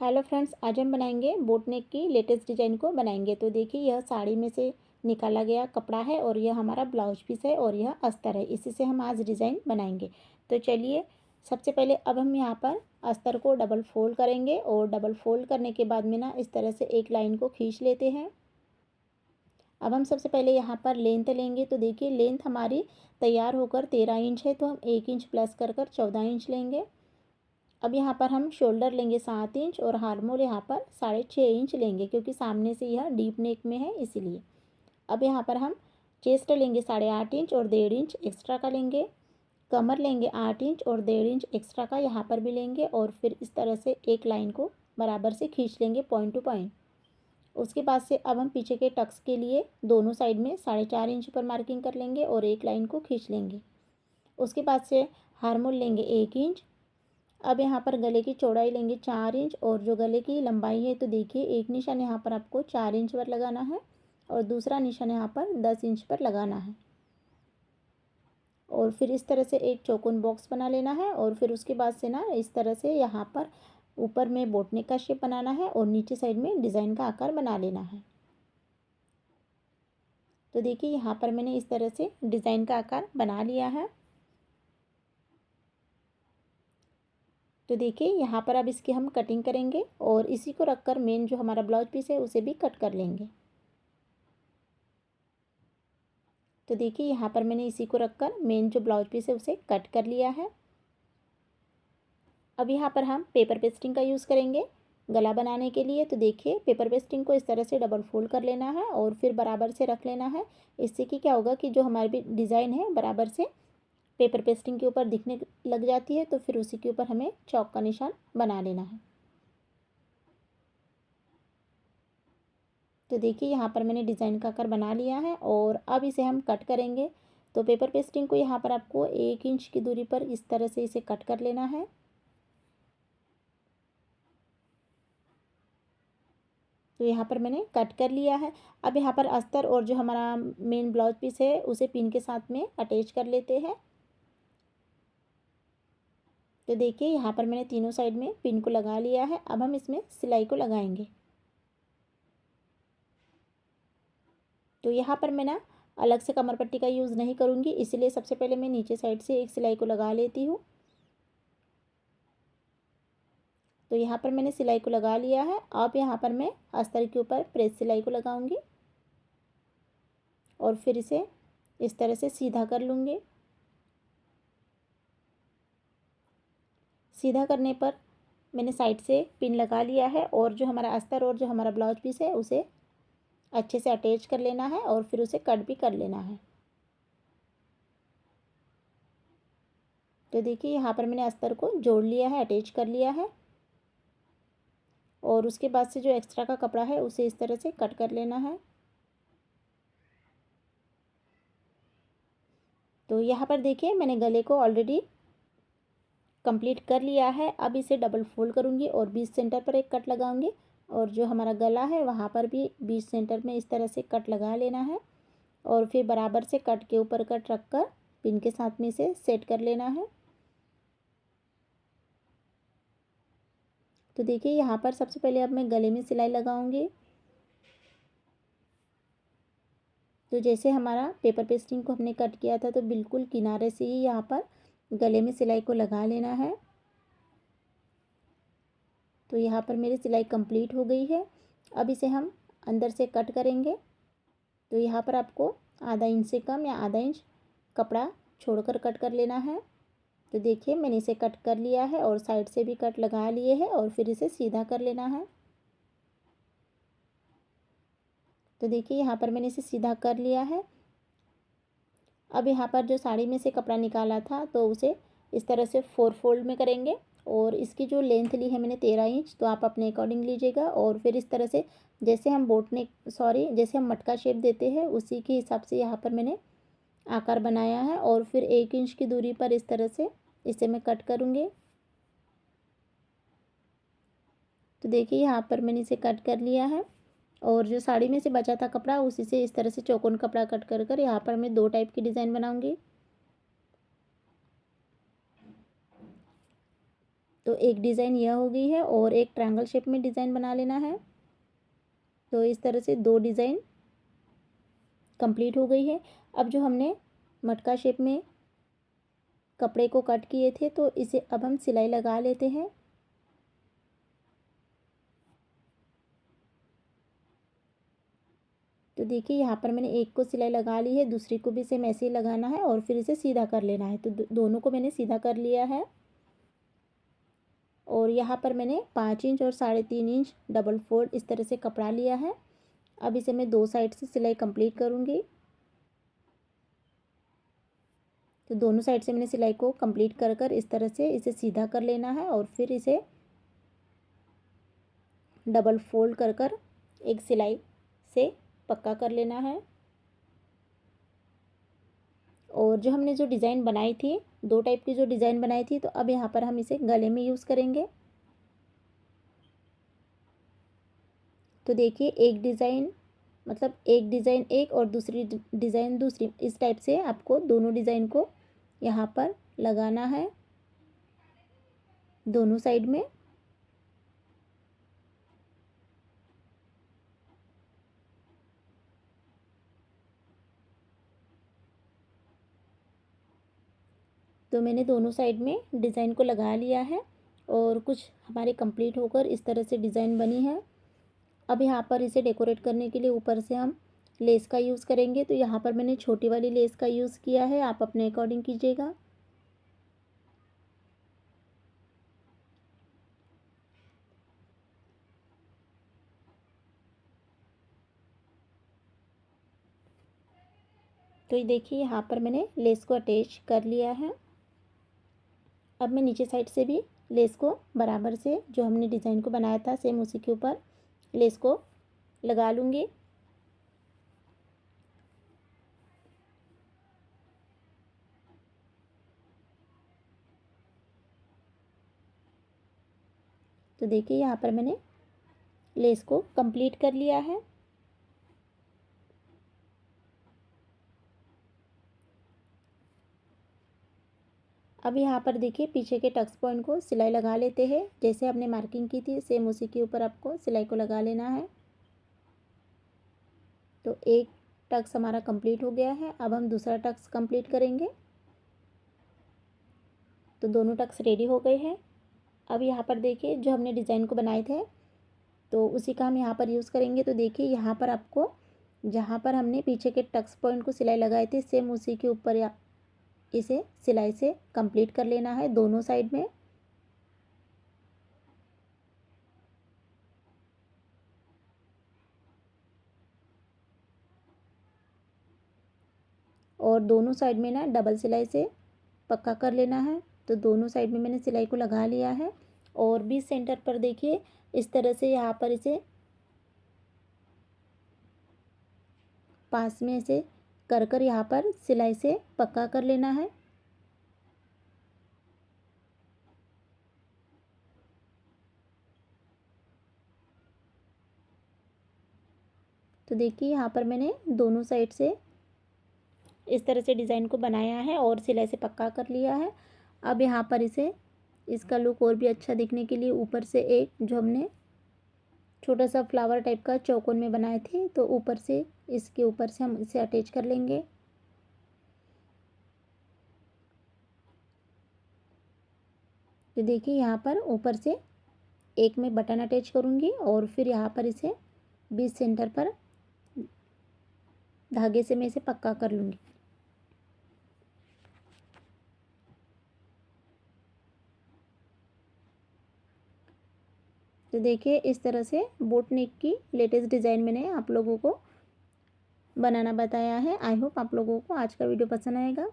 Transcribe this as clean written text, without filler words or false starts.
Hello friends, आज हम बनाएंगे बोट नेक की लेटेस्ट डिज़ाइन को बनाएंगे। तो देखिए, यह साड़ी में से निकाला गया कपड़ा है और यह हमारा ब्लाउज पीस है और यह अस्तर है। इसी से हम आज डिज़ाइन बनाएंगे। तो चलिए, सबसे पहले अब हम यहाँ पर अस्तर को डबल फोल्ड करेंगे और डबल फोल्ड करने के बाद में ना इस तरह से एक लाइन को खींच लेते हैं। अब हम सबसे पहले यहाँ पर लेंथ लेंगे। तो देखिए, लेंथ हमारी तैयार होकर 13 इंच है, तो हम 1 इंच प्लस कर 14 इंच लेंगे। अब यहाँ पर हम शोल्डर लेंगे 7 इंच और हार्मोल यहाँ पर 6.5 इंच लेंगे, क्योंकि सामने से यह डीप नेक में है इसीलिए। अब यहाँ पर हम चेस्ट लेंगे 8.5 इंच और 1.5 इंच एक्स्ट्रा का लेंगे। कमर लेंगे 8 इंच और 1.5 इंच एक्स्ट्रा का यहाँ पर भी लेंगे और फिर इस तरह से एक लाइन को बराबर से खींच लेंगे पॉइंट टू पॉइंट। उसके बाद से अब हम पीछे के टक्स के लिए दोनों साइड में 4.5 इंच पर मार्किंग कर लेंगे और एक लाइन को खींच लेंगे। उसके बाद से हार्मोल लेंगे 1 इंच। अब यहाँ पर गले की चौड़ाई लेंगे 4 इंच और जो गले की लंबाई है, तो देखिए एक निशान यहाँ पर आपको 4 इंच पर लगाना है और दूसरा निशान यहाँ पर 10 इंच पर लगाना है। और फिर इस तरह से एक चौकोन बॉक्स बना लेना है और फिर उसके बाद से ना इस तरह से यहाँ पर ऊपर में बोटनेक का शेप बनाना है और नीचे साइड में डिज़ाइन का आकार बना लेना है। तो देखिए, यहाँ पर मैंने इस तरह से डिज़ाइन का आकार बना लिया है। तो देखिए, यहाँ पर अब इसकी हम कटिंग करेंगे और इसी को रखकर मेन जो हमारा ब्लाउज पीस है उसे भी कट कर लेंगे। तो देखिए, यहाँ पर मैंने इसी को रखकर मेन जो ब्लाउज पीस है उसे कट कर लिया है। अब यहाँ पर हम पेपर पेस्टिंग का यूज़ करेंगे गला बनाने के लिए। तो देखिए, पेपर पेस्टिंग को इस तरह से डबल फोल्ड कर लेना है और फिर बराबर से रख लेना है। इससे कि क्या होगा कि जो हमारी भी डिज़ाइन है बराबर से पेपर पेस्टिंग के ऊपर दिखने लग जाती है, तो फिर उसी के ऊपर हमें चौक का निशान बना लेना है। तो देखिए, यहाँ पर मैंने डिज़ाइन का आकार बना लिया है और अब इसे हम कट करेंगे। तो पेपर पेस्टिंग को यहाँ पर आपको 1 इंच की दूरी पर इस तरह से इसे कट कर लेना है। तो यहाँ पर मैंने कट कर लिया है। अब यहाँ पर अस्तर और जो हमारा मेन ब्लाउज पीस है उसे पिन के साथ में अटैच कर लेते हैं। तो देखिए, यहाँ पर मैंने तीनों साइड में पिन को लगा लिया है। अब हम इसमें सिलाई को लगाएंगे। तो यहाँ पर मैं ना अलग से कमर पट्टी का यूज़ नहीं करूँगी, इसलिए सबसे पहले मैं नीचे साइड से एक सिलाई को लगा लेती हूँ। तो यहाँ पर मैंने सिलाई को लगा लिया है। अब यहाँ पर मैं अस्तर के ऊपर प्रेस सिलाई को लगाऊंगी और फिर इसे इस तरह से सीधा कर लूँगी। सीधा करने पर मैंने साइड से पिन लगा लिया है और जो हमारा अस्तर और जो हमारा ब्लाउज पीस है उसे अच्छे से अटैच कर लेना है और फिर उसे कट भी कर लेना है। तो देखिए, यहाँ पर मैंने अस्तर को जोड़ लिया है, अटैच कर लिया है और उसके बाद से जो एक्स्ट्रा का कपड़ा है उसे इस तरह से कट कर लेना है। तो यहाँ पर देखिए, मैंने गले को ऑलरेडी कंप्लीट कर लिया है। अब इसे डबल फोल्ड करूँगी और बीच सेंटर पर एक कट लगाऊंगी और जो हमारा गला है वहाँ पर भी बीच सेंटर में इस तरह से कट लगा लेना है और फिर बराबर से कट के ऊपर कट रख कर पिन के साथ में इसे सेट कर लेना है। तो देखिए, यहाँ पर सबसे पहले अब मैं गले में सिलाई लगाऊंगी। तो जैसे हमारा पेपर पेस्टिंग को हमने कट किया था, तो बिल्कुल किनारे से ही यहाँ पर गले में सिलाई को लगा लेना है। तो यहाँ पर मेरी सिलाई कंप्लीट हो गई है। अब इसे हम अंदर से कट करेंगे। तो यहाँ पर आपको आधा इंच से कम या आधा इंच कपड़ा छोड़कर कट कर लेना है। तो देखिए, मैंने इसे कट कर लिया है और साइड से भी कट लगा लिए हैं और फिर इसे सीधा कर लेना है। तो देखिए, यहाँ पर मैंने इसे सीधा कर लिया है। अब यहाँ पर जो साड़ी में से कपड़ा निकाला था तो उसे इस तरह से 4 फोल्ड में करेंगे और इसकी जो लेंथ ली है मैंने 13 इंच, तो आप अपने अकॉर्डिंग लीजिएगा और फिर इस तरह से जैसे हम जैसे हम मटका शेप देते हैं उसी के हिसाब से यहाँ पर मैंने आकार बनाया है और फिर 1 इंच की दूरी पर इस तरह से इसे मैं कट करूँगी। तो देखिए, यहाँ पर मैंने इसे कट कर लिया है और जो साड़ी में से बचा था कपड़ा उसी से इस तरह से चौकोन कपड़ा कट कर कर यहाँ पर मैं 2 टाइप की डिज़ाइन बनाऊंगी। तो एक डिज़ाइन यह हो गई है और एक ट्रायंगल शेप में डिज़ाइन बना लेना है। तो इस तरह से 2 डिज़ाइन कंप्लीट हो गई है। अब जो हमने मटका शेप में कपड़े को कट किए थे तो इसे अब हम सिलाई लगा लेते हैं। तो देखिए यहाँ पर मैंने एक को सिलाई लगा ली है, दूसरी को भी सेम ऐसे ही लगाना है और फिर इसे सीधा कर लेना है। तो दोनों को मैंने सीधा कर लिया है और यहाँ पर मैंने 5 इंच और 3.5 इंच डबल फोल्ड इस तरह से कपड़ा लिया है। अब इसे मैं 2 साइड से सिलाई कंप्लीट करूँगी। तो दोनों साइड से मैंने सिलाई को कंप्लीट कर कर इस तरह से इसे सीधा कर लेना है और फिर इसे डबल फोल्ड कर कर एक सिलाई से पक्का कर लेना है। और जो हमने जो डिज़ाइन बनाई थी, 2 टाइप की जो डिज़ाइन बनाई थी, तो अब यहाँ पर हम इसे गले में यूज़ करेंगे। तो देखिए एक डिज़ाइन मतलब एक डिज़ाइन एक और दूसरी डिज़ाइन दूसरी, इस टाइप से आपको दोनों डिज़ाइन को यहाँ पर लगाना है दोनों साइड में। तो मैंने दोनों साइड में डिज़ाइन को लगा लिया है और कुछ हमारे कंप्लीट होकर इस तरह से डिज़ाइन बनी है। अब यहाँ पर इसे डेकोरेट करने के लिए ऊपर से हम लेस का यूज़ करेंगे। तो यहाँ पर मैंने छोटी वाली लेस का यूज़ किया है, आप अपने अकॉर्डिंग कीजिएगा। तो ये देखिए यहाँ पर मैंने लेस को अटैच कर लिया है। अब मैं नीचे साइड से भी लेस को बराबर से जो हमने डिज़ाइन को बनाया था सेम उसी के ऊपर लेस को लगा लूँगी। तो देखिए यहाँ पर मैंने लेस को कंप्लीट कर लिया है। अब यहाँ पर देखिए पीछे के टक्स पॉइंट को सिलाई लगा लेते हैं। जैसे हमने मार्किंग की थी सेम उसी के ऊपर आपको सिलाई को लगा लेना है। तो एक टक्स हमारा कंप्लीट हो गया है। अब हम दूसरा टक्स कंप्लीट करेंगे। तो दोनों टक्स रेडी हो गए हैं। अब यहाँ पर देखिए जो हमने डिज़ाइन को बनाए थे तो उसी का हम यहाँ पर यूज़ करेंगे। तो देखिए यहाँ पर आपको जहाँ पर हमने पीछे के टक्स पॉइंट को सिलाई लगाए थे सेम उसी के ऊपर या इसे सिलाई से कंप्लीट कर लेना है दोनों साइड में। और दोनों साइड में ना डबल सिलाई से पक्का कर लेना है। तो दोनों साइड में मैंने सिलाई को लगा लिया है और बीच सेंटर पर देखिए इस तरह से यहाँ पर इसे पास में से कर कर यहाँ पर सिलाई से पक्का कर लेना है। तो देखिए यहाँ पर मैंने दोनों साइड से इस तरह से डिज़ाइन को बनाया है और सिलाई से पक्का कर लिया है। अब यहाँ पर इसे इसका लुक और भी अच्छा दिखने के लिए ऊपर से एक जो हमने छोटा सा फ्लावर टाइप का चौकोन में बनाए थे तो ऊपर से इसके ऊपर से हम इसे अटैच कर लेंगे। तो देखिए यहाँ पर ऊपर से एक मैं बटन अटैच करूँगी और फिर यहाँ पर इसे बीच सेंटर पर धागे से मैं इसे पक्का कर लूँगी। तो देखिए इस तरह से बोट नेक की लेटेस्ट डिज़ाइन मैंने आप लोगों को बनाना बताया है। आई होप आप लोगों को आज का वीडियो पसंद आएगा।